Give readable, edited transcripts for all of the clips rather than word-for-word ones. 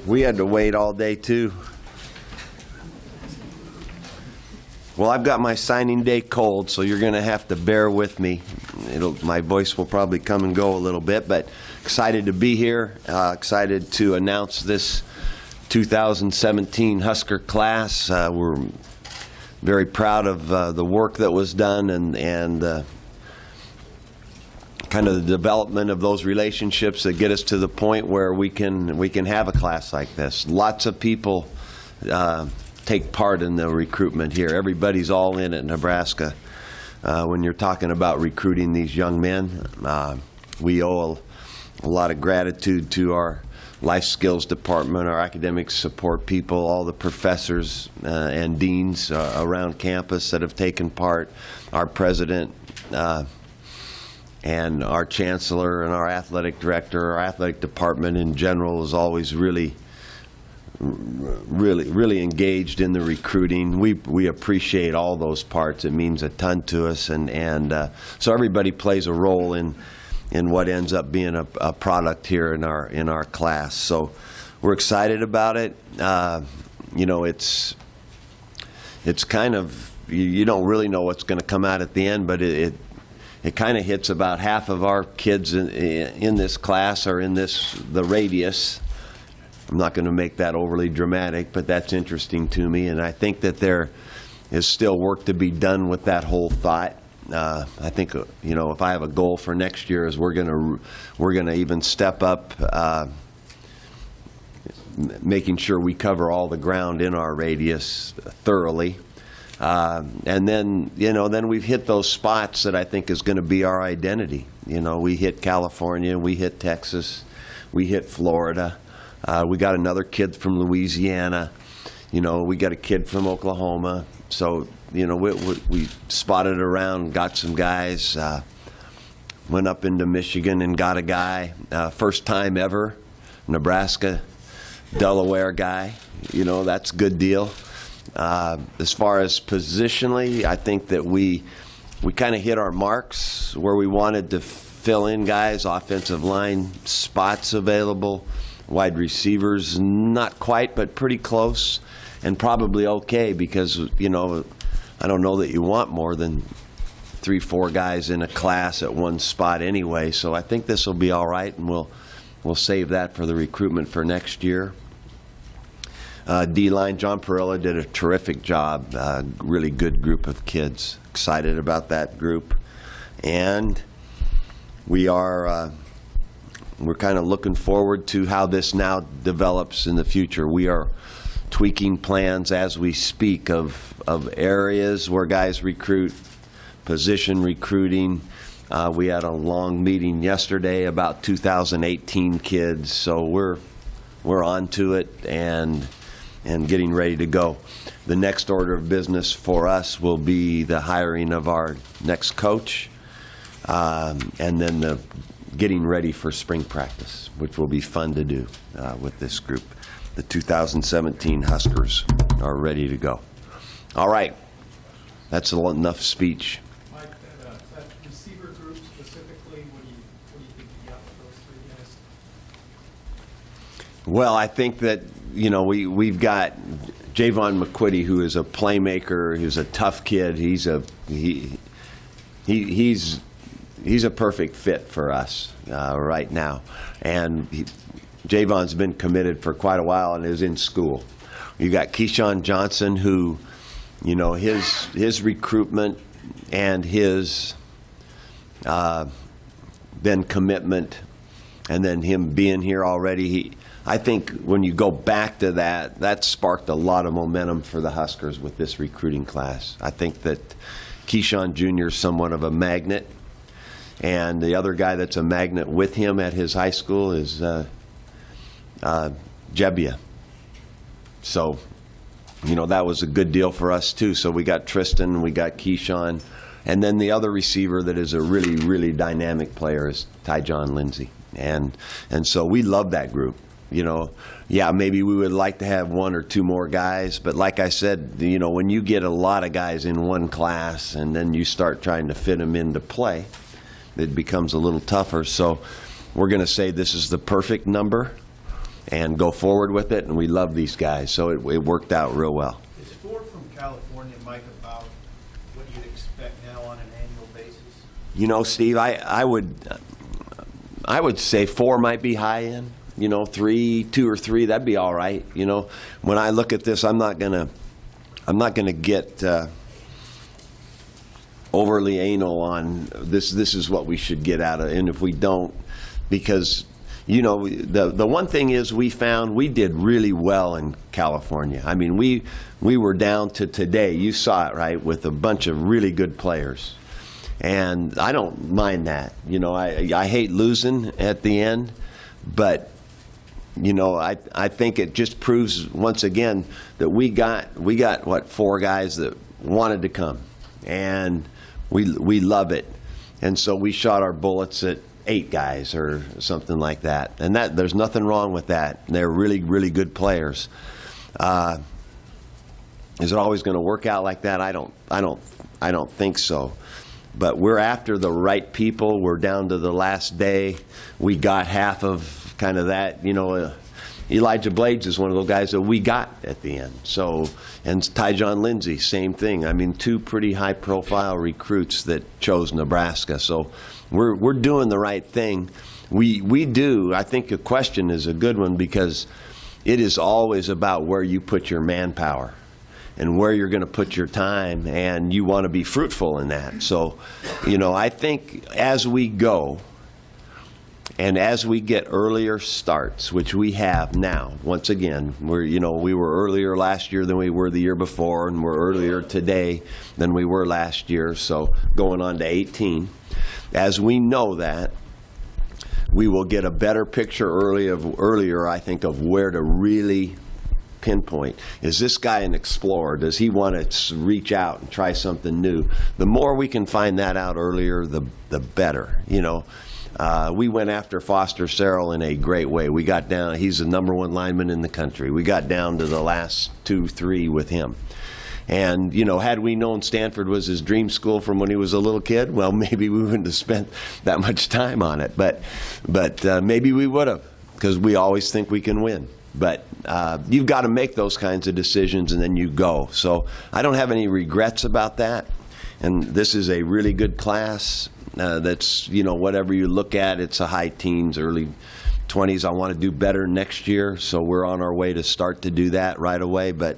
We had to wait all day too. Well, I've got my signing day cold, so you're going to have to bear with me. My voice will probably come and go a little bit, but excited to be here. Excited to announce this 2017 Husker class. We're very proud of the work that was done and kind of the development of those relationships that get us to the point where we can have a class like this. Lots of people take part in the recruitment here. Everybody's all in at Nebraska. When you're talking about recruiting these young men, we owe a lot of gratitude to our life skills department, our academic support people, all the professors and deans around campus that have taken part, our president, and our chancellor and our athletic director. Our athletic department in general is always really engaged in the recruiting. We appreciate all those parts. It means a ton to us, and so everybody plays a role in what ends up being a product here in our class. So we're excited about it. You know, it's kind of, you don't really know what's going to come out at the end, but it kind of hits about half of our kids in this class are in the radius. I'm not going to make that overly dramatic, but that's interesting to me, and I think that there is still work to be done with that whole thought. I think, you know, if I have a goal for next year, is we're going to even step up, making sure we cover all the ground in our radius thoroughly. And then, you know, then we've hit those spots that I think is going to be our identity. You know, we hit California, we hit Texas, we hit Florida. We got another kid from Louisiana. You know, we got a kid from Oklahoma. So, you know, we spotted around, got some guys, went up into Michigan and got a guy, first time ever, Nebraska, Delaware guy. You know, that's a good deal. As far as positionally, I think that we kind of hit our marks where we wanted to fill in guys, offensive line spots available, wide receivers, not quite, but pretty close, and probably okay because, you know, I don't know that you want more than 3-4 guys in a class at one spot anyway, so I think this will be all right, and we'll save that for the recruitment for next year. D-line, John Perilla did a terrific job, really good group of kids. Excited about that group. And we're kind of looking forward to how this now develops in the future. We are tweaking plans as we speak of areas where guys recruit, position recruiting. We had a long meeting yesterday about 2018 kids, so we're on to it and getting ready to go. The next order of business for us will be the hiring of our next coach, and then the getting ready for spring practice, which will be fun to do with this group. The 2017 Huskers are ready to go. All right, that's enough speech. Mike, that receiver group specifically, what do you think you got with those 3 guys? Well, I think that, you know, we've got Javon McQuitty, who is a playmaker. He's a tough kid. He's a perfect fit for us right now, and Javon's been committed for quite a while and is in school. You got Keyshawn Johnson, who, you know, his recruitment and his then commitment, and then him being here already. I think when you go back to that sparked a lot of momentum for the Huskers with this recruiting class. I think that Keyshawn Jr. is somewhat of a magnet, and the other guy that's a magnet with him at his high school is Jebbia. So, you know, that was a good deal for us too. So we got Tristan, we got Keyshawn, and then the other receiver that is a really, really dynamic player is Tyjon Lindsey. And so we love that group. You know, yeah, maybe we would like to have 1 or 2 more guys, but like I said, you know, when you get a lot of guys in one class and then you start trying to fit them into play, it becomes a little tougher. So we're going to say this is the perfect number, and go forward with it, and we love these guys, so it worked out real well. Is 4 from California, Mike, about what you'd expect now on an annual basis? You know, Steve, I would say 4 might be high end. You know, 3, 2 or 3, that'd be all right. You know, when I look at this, I'm not gonna get overly anal on this. This is what we should get out of it, and if we don't, because you know, the one thing is we found we did really well in California. I mean, we were down to today. You saw it, right, with a bunch of really good players. And I don't mind that. You know, I hate losing at the end, but, you know, I think it just proves once again that we got what, 4 guys that wanted to come, and we love it. And so we shot our bullets at 8 guys or something like that, and that there's nothing wrong with that. They're really, really good players. Is it always going to work out like that? I don't think so. But we're after the right people. We're down to the last day. We got half of kind of that. You know, Elijah Blades is one of those guys that we got at the end. So, and Tyjon Lindsey, same thing. I mean, 2 pretty high-profile recruits that chose Nebraska. So we're doing the right thing. We do. I think the question is a good one, because it is always about where you put your manpower and where you're going to put your time, and you want to be fruitful in that. So, you know, I think as we go and as we get earlier starts, which we have now, once again, we were earlier last year than we were the year before, and we're earlier today than we were last year, so going on to 18. As we know that, we will get a better picture earlier, I think, of where to really pinpoint. Is this guy an explorer? Does he want to reach out and try something new? The more we can find that out earlier, the better. You know, we went after Foster Sarrell in a great way. We got down. He's the #1 lineman in the country. We got down to the last 2, 3 with him. And, you know, had we known Stanford was his dream school from when he was a little kid, well, maybe we wouldn't have spent that much time on it. But maybe we would have, because we always think we can win. But you've got to make those kinds of decisions, and then you go. So I don't have any regrets about that. And this is a really good class that's, you know, whatever you look at, it's a high teens, early 20s. I want to do better next year, so we're on our way to start to do that right away. But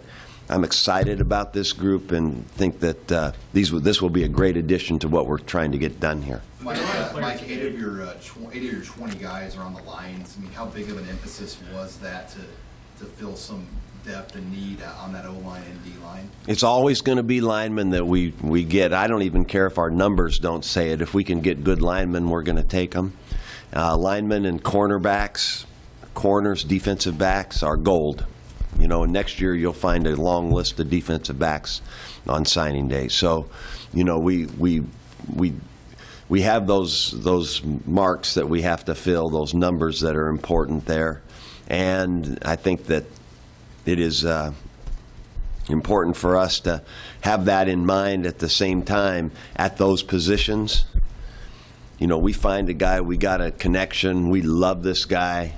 I'm excited about this group and think that this will be a great addition to what we're trying to get done here. Mike, 8 of your 20 guys are on the lines. I mean, how big of an emphasis was that to fill some depth and need on that O-line and D-line? It's always going to be linemen that we get. I don't even care if our numbers don't say it. If we can get good linemen, we're going to take them. Linemen and cornerbacks, corners, defensive backs are gold. You know, next year you'll find a long list of defensive backs on signing day. So, you know, we have those marks that we have to fill, those numbers that are important there. And I think that it is important for us to have that in mind at the same time at those positions. You know, we find a guy, we got a connection, we love this guy.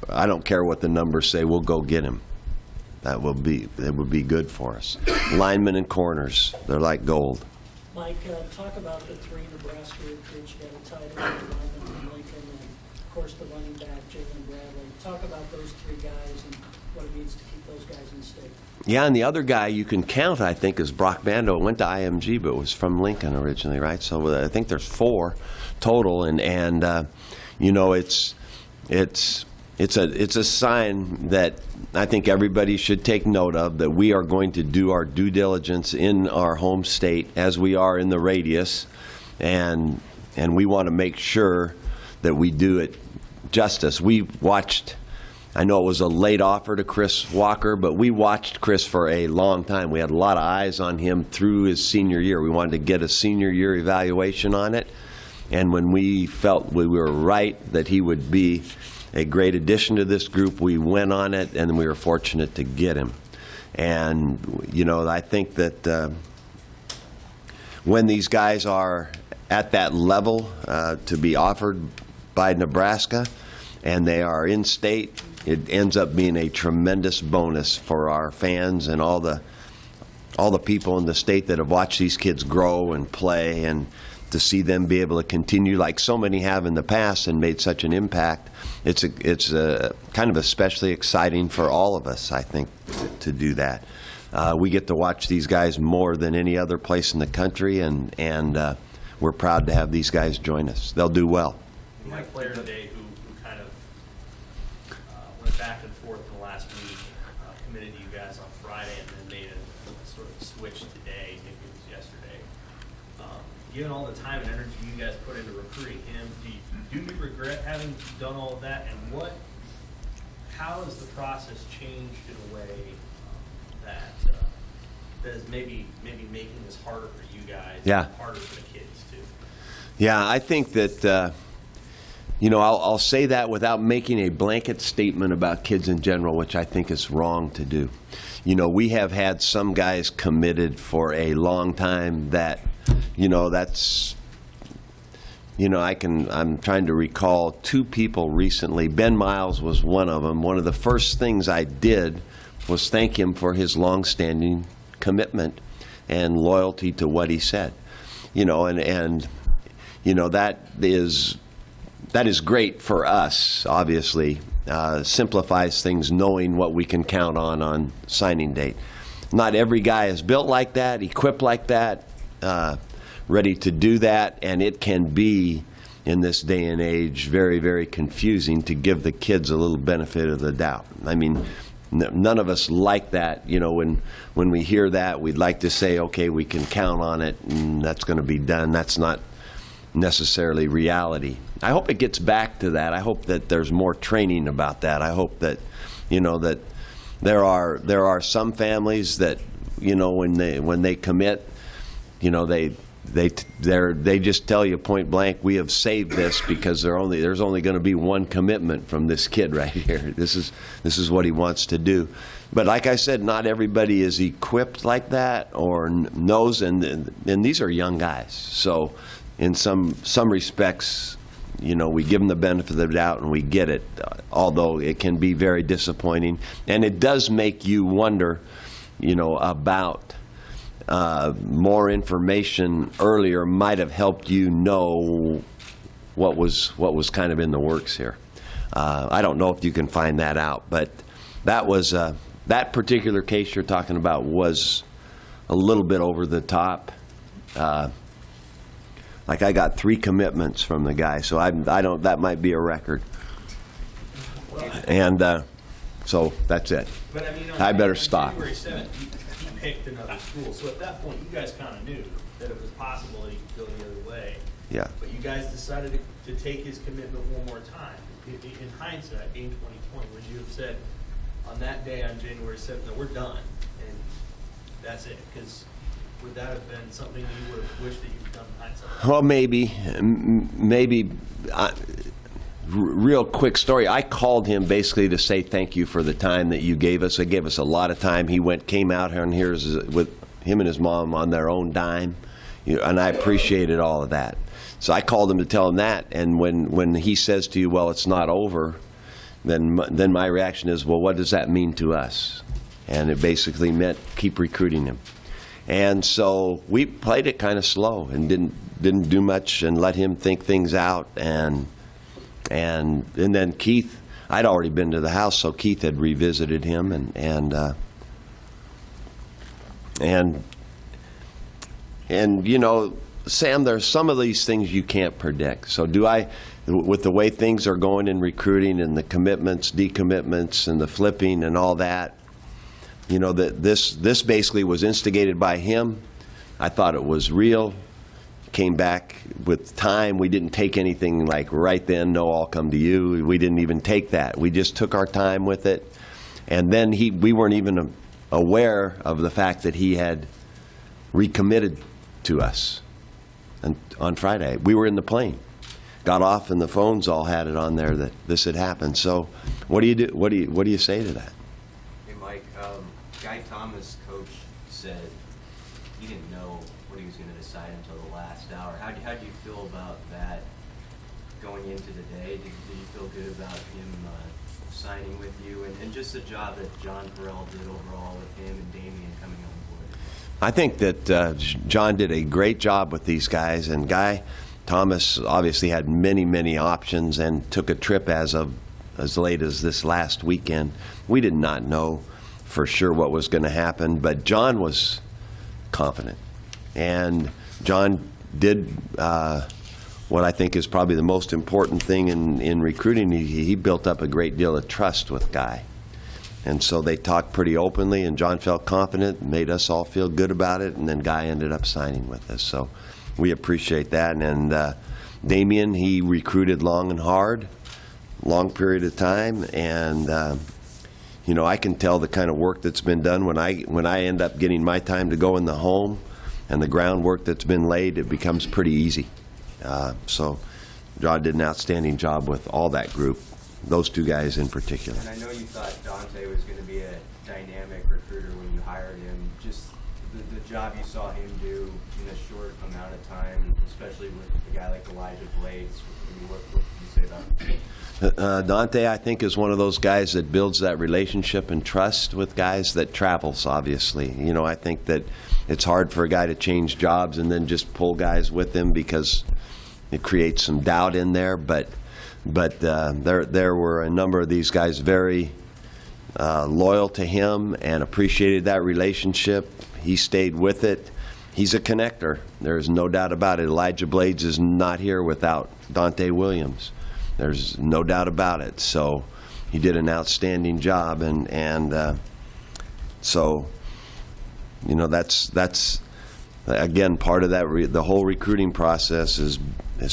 I don't care what the numbers say, we'll go get him. That would be good for us. Linemen and corners, they're like gold. Mike, talk about the 3 Nebraska recruits. You got a tight end, lineman from Lincoln, and of course the running back, Jalen Bradley. Talk about those 3 guys and what it means to keep those guys in state. Yeah, and the other guy you can count, I think, is Brock Bando. Went to IMG, but was from Lincoln originally, right? So I think there's 4 total, and you know, it's a sign that I think everybody should take note of, that we are going to do our due diligence in our home state as we are in the radius, and we want to make sure that we do it justice. We watched, I know it was a late offer to Chris Walker, but we watched Chris for a long time. We had a lot of eyes on him through his senior year. We wanted to get a senior year evaluation on it, and when we felt we were right that he would be a great addition to this group, we went on it, and we were fortunate to get him. And, you know, I think that when these guys are at that level to be offered by Nebraska, and they are in state, it ends up being a tremendous bonus for our fans and all the people in the state that have watched these kids grow and play, and to see them be able to continue like so many have in the past and made such an impact. It's kind of especially exciting for all of us, I think, to do that. We get to watch these guys more than any other place in the country, and we're proud to have these guys join us. They'll do well. We had a player today who kind of went back and forth in the last week, committed to you guys on Friday, and then made a sort of switch today, maybe it was yesterday. Given all the time and energy you guys put into recruiting him, do you regret having done all of that? And how has the process changed in a way that is maybe making this harder for you guys, Yeah. harder for the kids too? Yeah, I think that, I'll say that without making a blanket statement about kids in general, which I think is wrong to do. We have had some guys committed for a long time that, I'm trying to recall two people recently. Ben Miles was one of them. One of the first things I did was thank him for his longstanding commitment and loyalty to what he said. That is great for us, obviously. Simplifies things knowing what we can count on signing date. Not every guy is built like that, equipped like that, ready to do that, and it can be, in this day and age, very, very confusing to give the kids a little benefit of the doubt. I mean, none of us like that. When we hear that, we'd like to say, okay, we can count on it, and that's going to be done. That's not necessarily reality. I hope it gets back to that. I hope that there's more training about that. I hope that, that there are some families that, when they commit, they just tell you point blank, we have saved this because there's only going to be one commitment from this kid right here. This is what he wants to do. But like I said, not everybody is equipped like that or knows, and these are young guys. So in some respects, we give them the benefit of the doubt and we get it, although it can be very disappointing. And it does make you wonder, about more information earlier might have helped you know what was kind of in the works here. I don't know if you can find that out, but that was that particular case you're talking about was a little bit over the top. Like I got 3 commitments from the guy, so I don't. That might be a record. And so that's it. But I mean, I better on stop. January 7th, he picked another school. So at that point, you guys kind of knew that it was possible that he could go the other way. Yeah. But you guys decided to take his commitment one more time. In hindsight, being 2020, would you have said on that day on January 7th, no, we're done, and that's it? Because would that have been something you would have wished that you'd done in hindsight? Well, maybe. Real quick story. I called him basically to say thank you for the time that you gave us. It gave us a lot of time. He came out here with him and his mom on their own dime, and I appreciated all of that. So I called him to tell him that. And when he says to you, "Well, it's not over," then my reaction is, "Well, what does that mean to us?" And it basically meant keep recruiting him. And so we played it kind of slow and didn't do much and let him think things out. And then Keith, I'd already been to the house, so Keith had revisited him, and Sam, there's some of these things you can't predict. So with the way things are going in recruiting and the commitments, decommitments, and the flipping and all that, that this basically was instigated by him. I thought it was real. Came back with time. We didn't take anything like right then, no, I'll come to you. We didn't even take that. We just took our time with it. And then we weren't even aware of the fact that he had recommitted to us. And on Friday, we were in the plane. Got off and the phones all had it on there that this had happened. So what do you do? What do you say to that? Hey, Mike, Guy Thomas, coach, said he didn't know what he was going to decide until the last hour. How do you feel about that going into today? Did you feel good about him signing with you, and just the job that John Burrell did overall with him and Damian coming on board? I think that John did a great job with these guys, and Guy Thomas obviously had many options and took a trip as late as this last weekend. We did not know for sure what was going to happen, but John was confident, and John did what I think is probably the most important thing in recruiting. He built up a great deal of trust with Guy. And so they talked pretty openly, and John felt confident, made us all feel good about it, and then Guy ended up signing with us. So we appreciate that. And Damian, he recruited long and hard, long period of time, and I can tell the kind of work that's been done when I end up getting my time to go in the home, and the groundwork that's been laid, it becomes pretty easy. So John did an outstanding job with all that group, those two guys in particular. And I know you thought Dante was going to be a dynamic recruiter when you hired him. Just the job you saw him do in a short amount of time, especially with a guy like Elijah Blades. What did you say about him? Dante, I think, is one of those guys that builds that relationship and trust with guys that travels, obviously. I think that it's hard for a guy to change jobs and then just pull guys with him because it creates some doubt in there. But there were a number of these guys very loyal to him and appreciated that relationship. He stayed with it. He's a connector. There's no doubt about it. Elijah Blades is not here without Dante Williams. There's no doubt about it. So he did an outstanding job, and so that's again part of that. The whole recruiting process is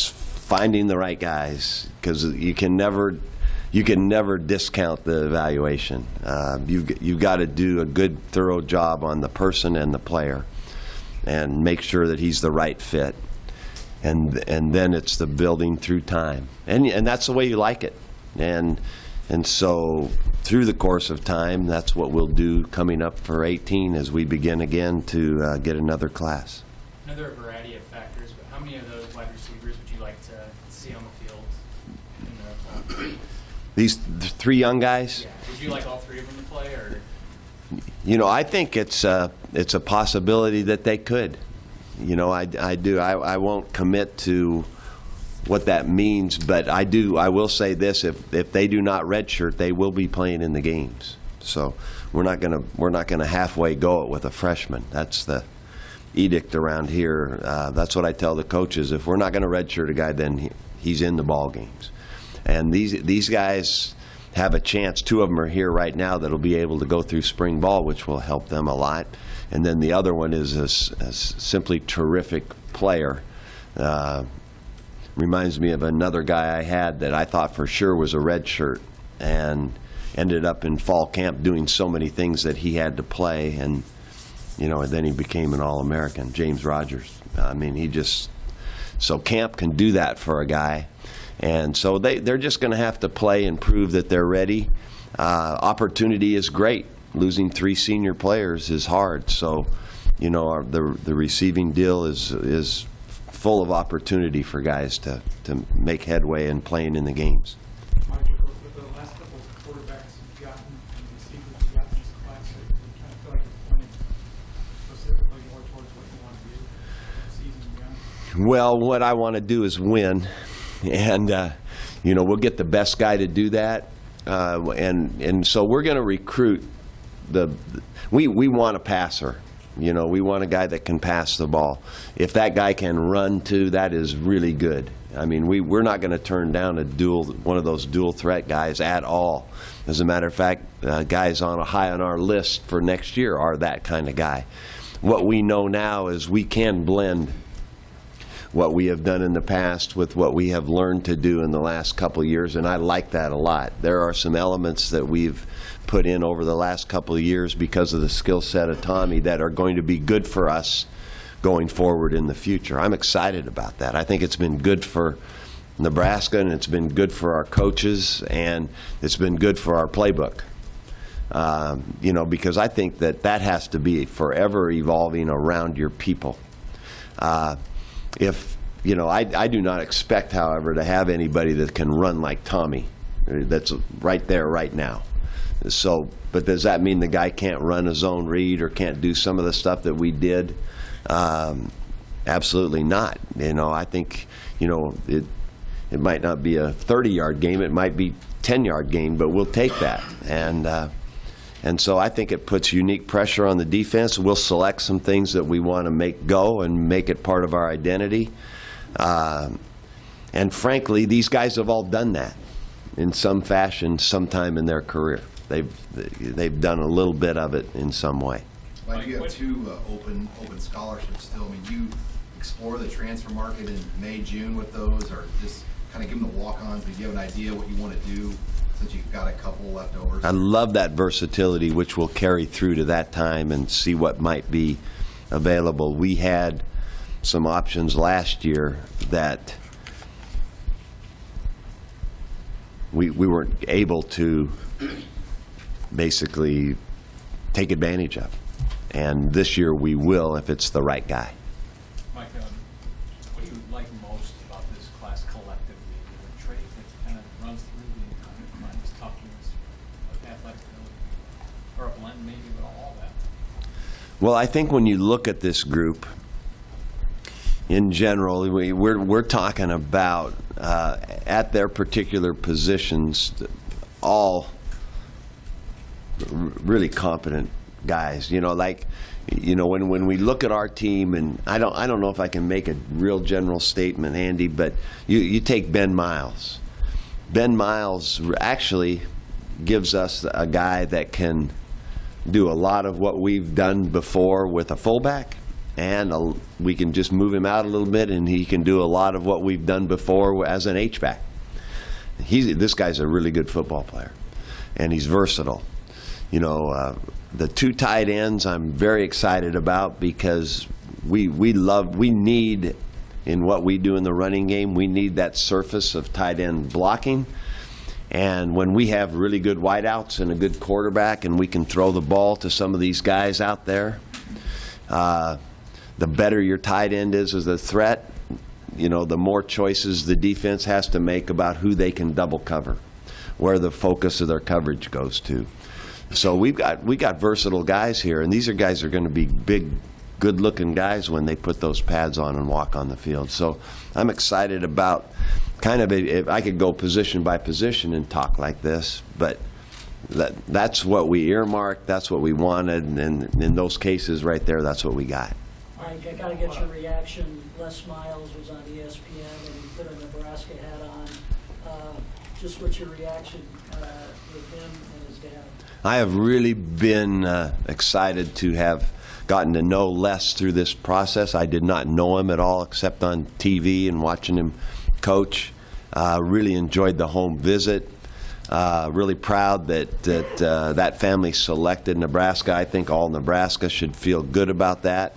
finding the right guys, because you can never discount the evaluation. You've got to do a good, thorough job on the person and the player, and make sure that he's the right fit. And then it's the building through time, and that's the way you like it. And so through the course of time, that's what we'll do coming up for 18 as we begin again to get another class. I know there are a variety of factors, but how many of those wide receivers would you like to see on the field in the fall? These three young guys? Yeah. Would you like all three of them to play, or? I think it's a possibility that they could. I do. I won't commit to what that means, but I will say this: if they do not redshirt, they will be playing in the games. So we're not gonna halfway go it with a freshman. That's the edict around here. That's what I tell the coaches: if we're not gonna redshirt a guy, then he's in the ball games. And these guys have a chance. Two of them are here right now that'll be able to go through spring ball, which will help them a lot. And then the other one is a simply terrific player. Reminds me of another guy I had that I thought for sure was a red shirt, and ended up in fall camp doing so many things that he had to play, and then he became an All-American, James Rogers. I mean, so camp can do that for a guy. And so they're just going to have to play and prove that they're ready. Opportunity is great. Losing three senior players is hard. So, the receiving deal is full of opportunity for guys to make headway and playing in the games. Mike, with the last couple of quarterbacks you've gotten and receivers you've gotten in this class, you kind of feel like you're pointing specifically more towards what you want to do next season beyond? Well, what I want to do is win, and we'll get the best guy to do that, and so we're going to recruit we want a passer. We want a guy that can pass the ball. If that guy can run too, that is really good. I mean, we're not going to turn down one of those dual threat guys at all. As a matter of fact, guys high on our list for next year are that kind of guy. What we know now is we can blend what we have done in the past with what we have learned to do in the last couple of years, and I like that a lot. There are some elements that we've put in over the last couple of years because of the skill set of Tommy that are going to be good for us going forward in the future. I'm excited about that. I think it's been good for Nebraska, and it's been good for our coaches, and it's been good for our playbook. Because I think that has to be forever evolving around your people. If you know, I do not expect, however, to have anybody that can run like Tommy, that's right there right now. So, but does that mean the guy can't run a zone read or can't do some of the stuff that we did? Absolutely not. You know, I think, you know, it might not be a 30-yard game, it might be 10-yard game, but we'll take that. And so I think it puts unique pressure on the defense. We'll select some things that we want to make go and make it part of our identity. And frankly, these guys have all done that in some fashion sometime in their career. They've done a little bit of it in some way. Like you have two open scholarships still. I mean, do you explore the transfer market in May, June with those, or just kind of give them the walk-ons, but you have an idea what you want to do since you've got a couple leftovers? I love that versatility, which will carry through to that time and see what might be available. We had some options last year that we weren't able to basically take advantage of. And this year we will if it's the right guy. Mike, what do you like most about this class collectively? Is there a trait that kind of runs through the entire class, toughness, athletic ability, or a blend maybe of all that? Well, I think when you look at this group, in general, we're talking about at their particular positions, all really competent guys. You know, like, you know, when we look at our team, and I don't know if I can make a real general statement, Andy, but you take Ben Miles. Ben Miles actually gives us a guy that can do a lot of what we've done before with a fullback, and we can just move him out a little bit, and he can do a lot of what we've done before as an H-back. This guy's a really good football player, and he's versatile. You know, the two tight ends I'm very excited about because we need, in what we do in the running game, we need that surface of tight end blocking. And when we have really good wideouts and a good quarterback and we can throw the ball to some of these guys out there, the better your tight end is as a threat, you know, the more choices the defense has to make about who they can double cover, where the focus of their coverage goes to. So we got versatile guys here, and these guys are going to be big, good-looking guys when they put those pads on and walk on the field. So I'm excited about kind of if I could go position by position and talk like this, but that's what we earmarked, that's what we wanted, and in those cases right there, that's what we got. Mike, I gotta get your reaction. Les Miles was on ESPN and he put a Nebraska hat on. Just what's your reaction with him and his dad? I have really been excited to have gotten to know Les through this process. I did not know him at all except on TV and watching him coach. Really enjoyed the home visit. Really proud that family selected Nebraska. I think all Nebraska should feel good about that,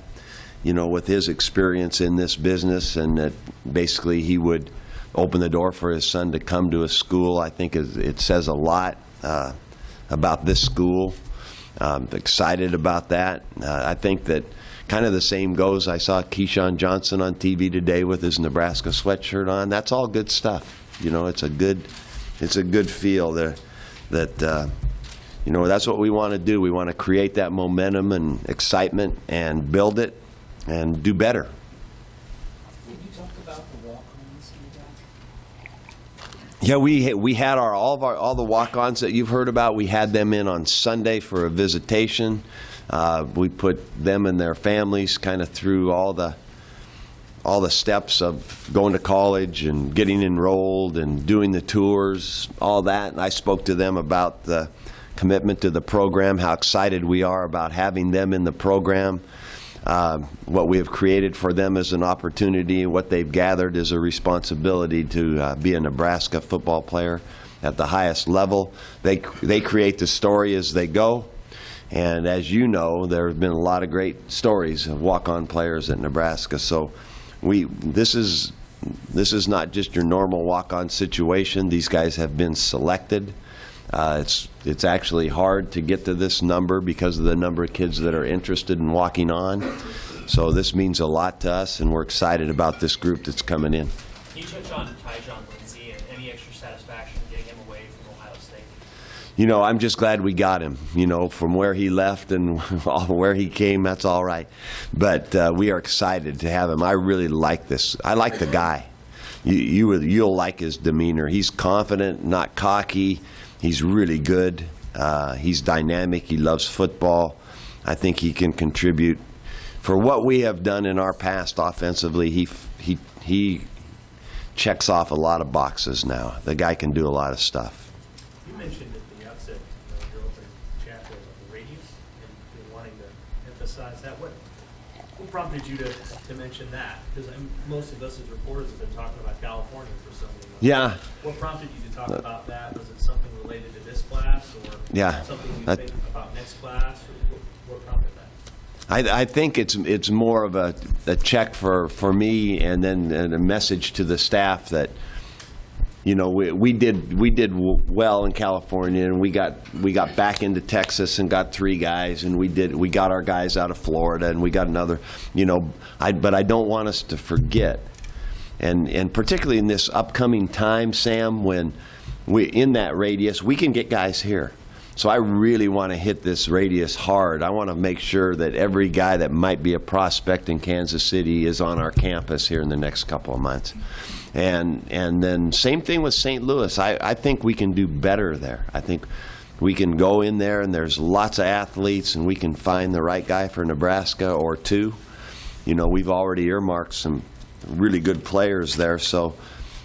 you know, with his experience in this business, and that basically he would open the door for his son to come to a school. I think it says a lot about this school. I'm excited about that. I think that kind of the same goes. I saw Keyshawn Johnson on TV today with his Nebraska sweatshirt on. That's all good stuff. You know, it's a good feel that you know, that's what we want to do. We want to create that momentum and excitement and build it and do better. Did you talk about the walk-ons you got? Yeah, we had all the walk-ons that you've heard about. We had them in on Sunday for a visitation. We put them and their families kind of through all the steps of going to college and getting enrolled and doing the tours, all that. And I spoke to them about the commitment to the program, how excited we are about having them in the program. What we have created for them is an opportunity. What they've gathered is a responsibility to be a Nebraska football player at the highest level. They create the story as they go. And as you know, there have been a lot of great stories of walk-on players at Nebraska. So this is not just your normal walk-on situation. These guys have been selected. It's actually hard to get to this number because of the number of kids that are interested in walking on. So this means a lot to us, and we're excited about this group that's coming in. Can you touch on Tyjon Lindsey and any extra satisfaction getting him away from Ohio State? You know, I'm just glad we got him. You know, from where he left and where he came, that's all right. But we are excited to have him. I really like this. I like the guy. You'll like his demeanor. He's confident, not cocky. He's really good. He's dynamic. He loves football. I think he can contribute. For what we have done in our past offensively, he checks off a lot of boxes now. The guy can do a lot of stuff. You mentioned at the outset, your opening chapter of the radius and wanting to emphasize that. What prompted you to mention that? Because most of us as reporters have been talking about California for so many months. Yeah. What prompted you to talk about that? Was it something related to this class, or Yeah. something you think about next class, or what prompted that? I think it's more of a check for me, and then a message to the staff that, you know, we did well in California, and we got back into Texas and got 3 guys, and we got our guys out of Florida, and we got another, you know. But I don't want us to forget, and particularly in this upcoming time, Sam, when in that radius we can get guys here. So I really want to hit this radius hard. I want to make sure that every guy that might be a prospect in Kansas City is on our campus here in the next couple of months. And then same thing with St. Louis. I think we can do better there. I think we can go in there, and there's lots of athletes, and we can find the right guy for Nebraska or 2. You know, we've already earmarked some really good players there, so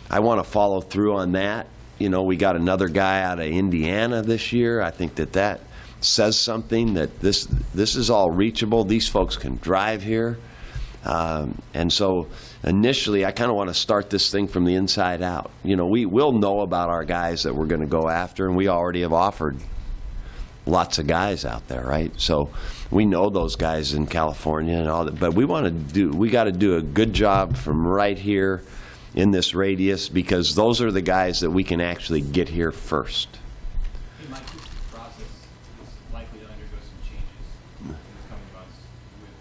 I want to follow through on that. You know, we got another guy out of Indiana this year. I think that says something, that this is all reachable. These folks can drive here. And so initially, I kind of want to start this thing from the inside out. You know, we'll know about our guys that we're going to go after, and we already have offered lots of guys out there, right? So we know those guys in California and all that. But we got to do a good job from right here in this radius, because those are the guys that we can actually get here first. Hey, Mike, this process is likely to undergo some changes in the coming months with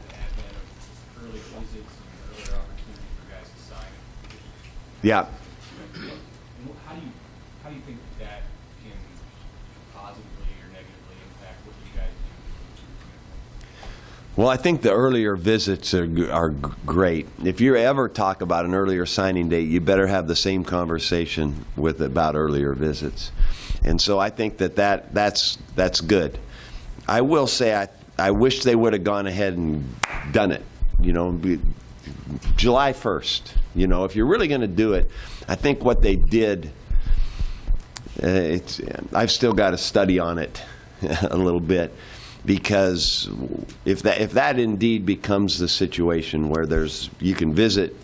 the advent of early visits and earlier opportunity for guys to sign. Yeah. How do you think that can positively or negatively impact what you guys do? Well, I think the earlier visits are great. If you ever talk about an earlier signing date, you better have the same conversation about earlier visits. And so I think that's good. I will say I wish they would have gone ahead and done it, you know, July 1st. You know, if you're really going to do it, I think what they did, I've still got to study on it a little bit. Because if that indeed becomes the situation where you can visit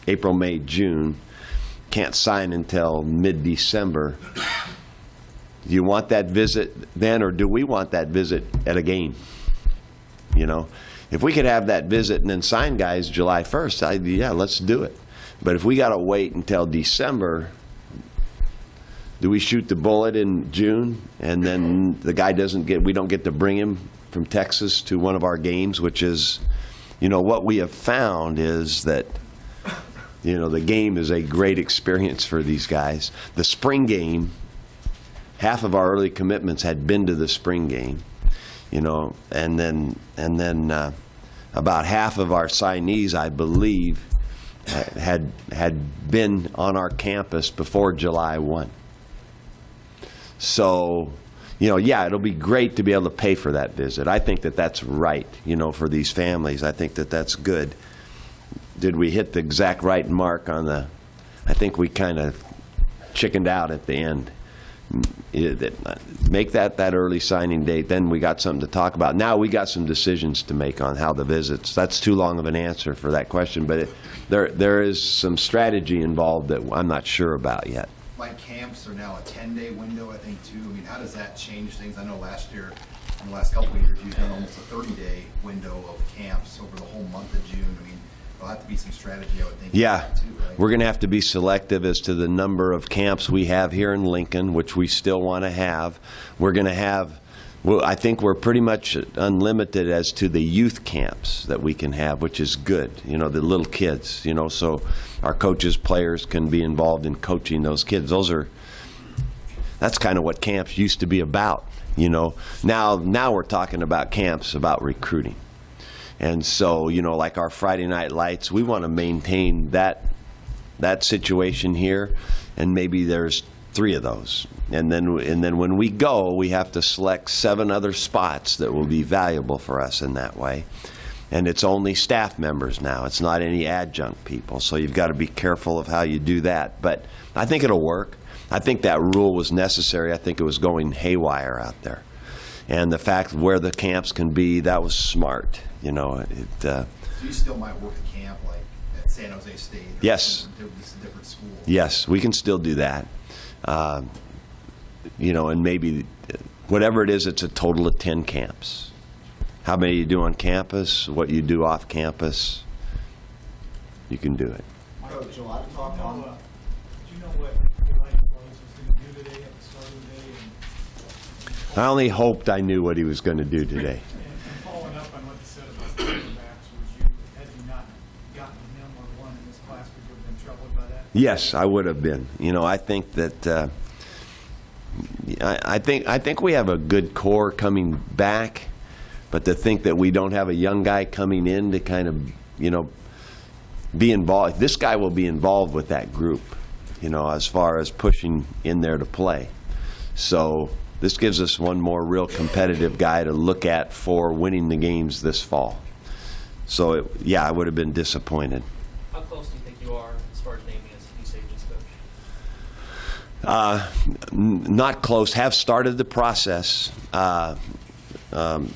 April, May, June, can't sign until mid-December, do you want that visit then, or do we want that visit at a game? You know, if we could have that visit and then sign guys July 1st, yeah, let's do it. But if we got to wait until December, do we shoot the bullet in June, and then the guy we don't get to bring him from Texas to one of our games, which is, you know, what we have found is that, you know, the game is a great experience for these guys. The spring game, half of our early commitments had been to the spring game, you know, and then about half of our signees, I believe, had been on our campus before July 1. So, you know, yeah, it'll be great to be able to pay for that visit. I think that's right, you know, for these families. I think that's good. Did we hit the exact right mark on I think we kind of chickened out at the end. Make that early signing date, then we got something to talk about. Now we got some decisions to make on how the visits. That's too long of an answer for that question, but there is some strategy involved that I'm not sure about yet. Like camps are now a 10-day window, I think, too. I mean, how does that change things? I know last year, in the last couple of years, you've done almost a 30-day window of camps over the whole month of June. I mean, there'll have to be some strategy, I would think. Yeah, for that too, right? we're going to have to be selective as to the number of camps we have here in Lincoln, which we still want to have. We're going to have Well, I think we're pretty much unlimited as to the youth camps that we can have, which is good. You know, the little kids, you know, so our coaches, players can be involved in coaching those kids. That's kind of what camps used to be about, you know. Now we're talking about camps about recruiting. And so, you know, like our Friday Night Lights, we want to maintain that situation here, and maybe there's 3 of those. And then when we go, we have to select 7 other spots that will be valuable for us in that way. And it's only staff members now. It's not any adjunct people. So you've got to be careful of how you do that. But I think it'll work. I think that rule was necessary. I think it was going haywire out there. And the fact where the camps can be, that was smart. You know, So you still might work a camp like at San Jose State? Or Yes. Different school? Yes, we can still do that. You know, and maybe whatever it is, it's a total of 10 camps. How many you do on campus, what you do off campus, you can do it. Coach, a lot of talk Do on. you know what Elijah Flores was going to do today at the start of the day? I only hoped I knew what he was going to do today. And following up on what you said about the quarterbacks, had you not gotten him or one in this class, would you have been troubled by that? Yes, I would have been. You know, I think that I think we have a good core coming back, but to think that we don't have a young guy coming in to kind of, you know, be involved. This guy will be involved with that group, you know, as far as pushing in there to play. So this gives us one more real competitive guy to look at for winning the games this fall. So, yeah, I would have been disappointed. How close do you think you are as far as naming as new safeties coach? Not close. Have started the process.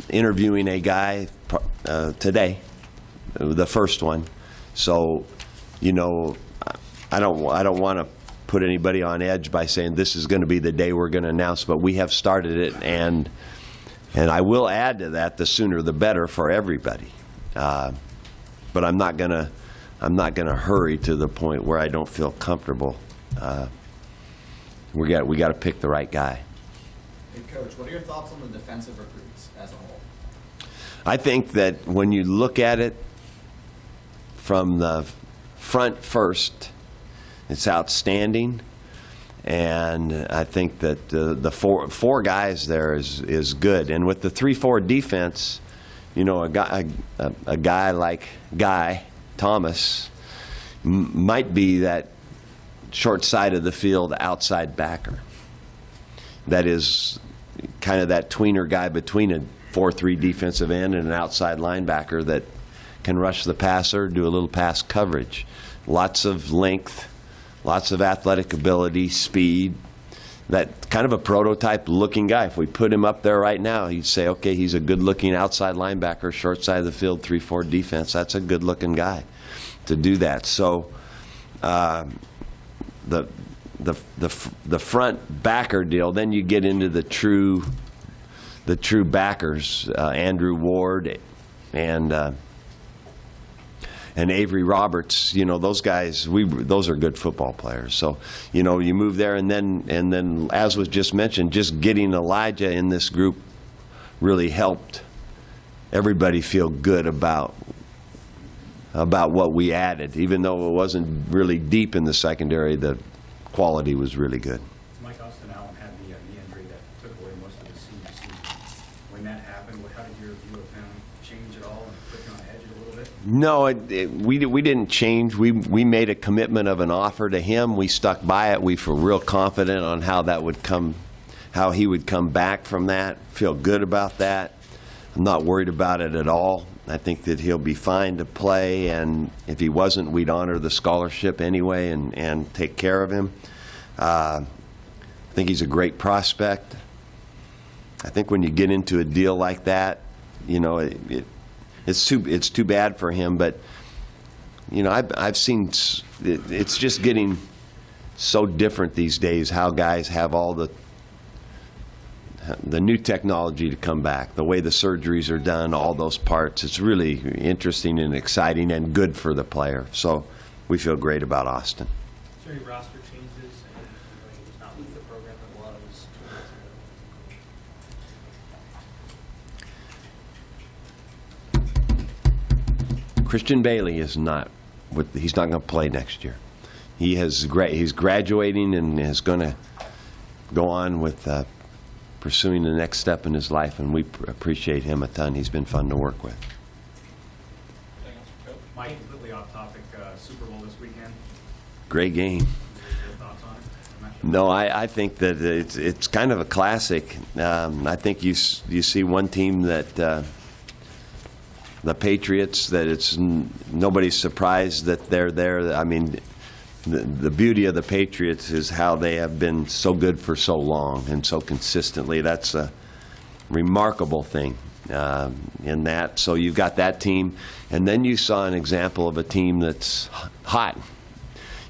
Interviewing a guy today, the first one. So, you know, I don't want to put anybody on edge by saying this is going to be the day we're going to announce, but we have started it, and I will add to that, the sooner the better for everybody. But I'm not gonna hurry to the point where I don't feel comfortable. We got to pick the right guy. Hey, Coach, what are your thoughts on the defensive recruits as a whole? I think that when you look at it from the front first, it's outstanding, and I think that the four guys there is good. And with the 3-4 defense, you know, a guy like Guy Thomas might be that short side of the field outside backer. That is kind of that tweener guy between a 4-3 defensive end and an outside linebacker that can rush the passer, do a little pass coverage. Lots of length, lots of athletic ability, speed. That kind of a prototype looking guy. If we put him up there right now, you'd say, okay, he's a good looking outside linebacker, short side of the field, 3-4 defense. That's a good looking guy to do that. So the front backer deal, then you get into the true backers, Andrew Ward and Avery Roberts. You know, those guys, those are good football players. So, you know, you move there, and then as was just mentioned, just getting Elijah in this group really helped everybody feel good about what we added. Even though it wasn't really deep in the secondary, the quality was really good. Mike Austin Allen had the knee injury that took away most of the senior season. When that happened, how did your view of him change at all and put you on the edge a little bit? No, we didn't change. We made a commitment of an offer to him. We stuck by it. We feel real confident on how he would come back from that. Feel good about that. I'm not worried about it at all. I think that he'll be fine to play, and if he wasn't, we'd honor the scholarship anyway and take care of him. I think he's a great prospect. I think when you get into a deal like that, you know, it's too bad for him, but you know, I've seen it's just getting so different these days how guys have all the new technology to come back, the way the surgeries are done, all those parts. It's really interesting and exciting and good for the player. So we feel great about Austin. Is there any roster changes? And he was not with the program in a lot of his 2 months Christian Bailey is not. He's not going to play next year. He's graduating and is going to go on with pursuing the next step in his life, and we appreciate him a ton. He's been fun to work with. Anything else for Coach? Mike, completely off topic, Super Bowl this weekend. Great game. Your thoughts on it? I'm not sure. No, I think that it's kind of a classic. I think you see one team that the Patriots, that nobody's surprised that they're there. I mean, the beauty of the Patriots is how they have been so good for so long and so consistently. That's a remarkable thing in that. So you've got that team, and then you saw an example of a team that's hot.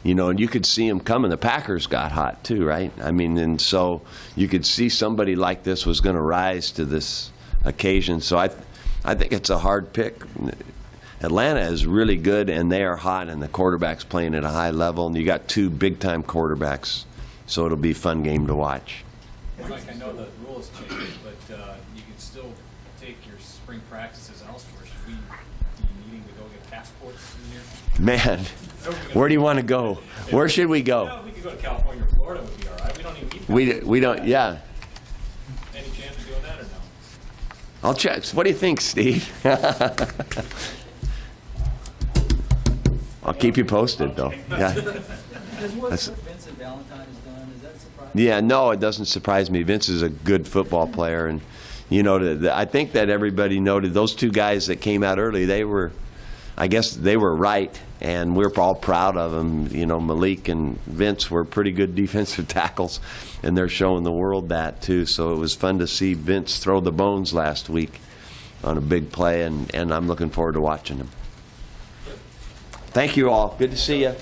You know, and you could see them coming. The Packers got hot too, right? I mean, and so you could see somebody like this was going to rise to this occasion. So I think it's a hard pick. Atlanta is really good, and they are hot, and the quarterback's playing at a high level, and you got two big-time quarterbacks, so it'll be a fun game to watch. Mike, I know the rules changed, but you can still take your spring practices elsewhere. Should we be needing to go get passports in here? Man, where do you want to go? Where should we go? No, we could go to California or Florida would be all right. We don't even need We don't, yeah. Any chance of doing that or no? I'll check. What do you think, Steve? I'll keep you posted, though. Yeah. Does what That's- Vincent Valentine has done, is that surprising? Yeah, no, it doesn't surprise me. Vince is a good football player, and you know, I think that everybody noted those two guys that came out early. I guess they were right, and we're all proud of them. You know, Malik and Vince were pretty good defensive tackles, and they're showing the world that too. So it was fun to see Vince throw the bones last week on a big play, and I'm looking forward to watching him. Thank you all. Good to see you.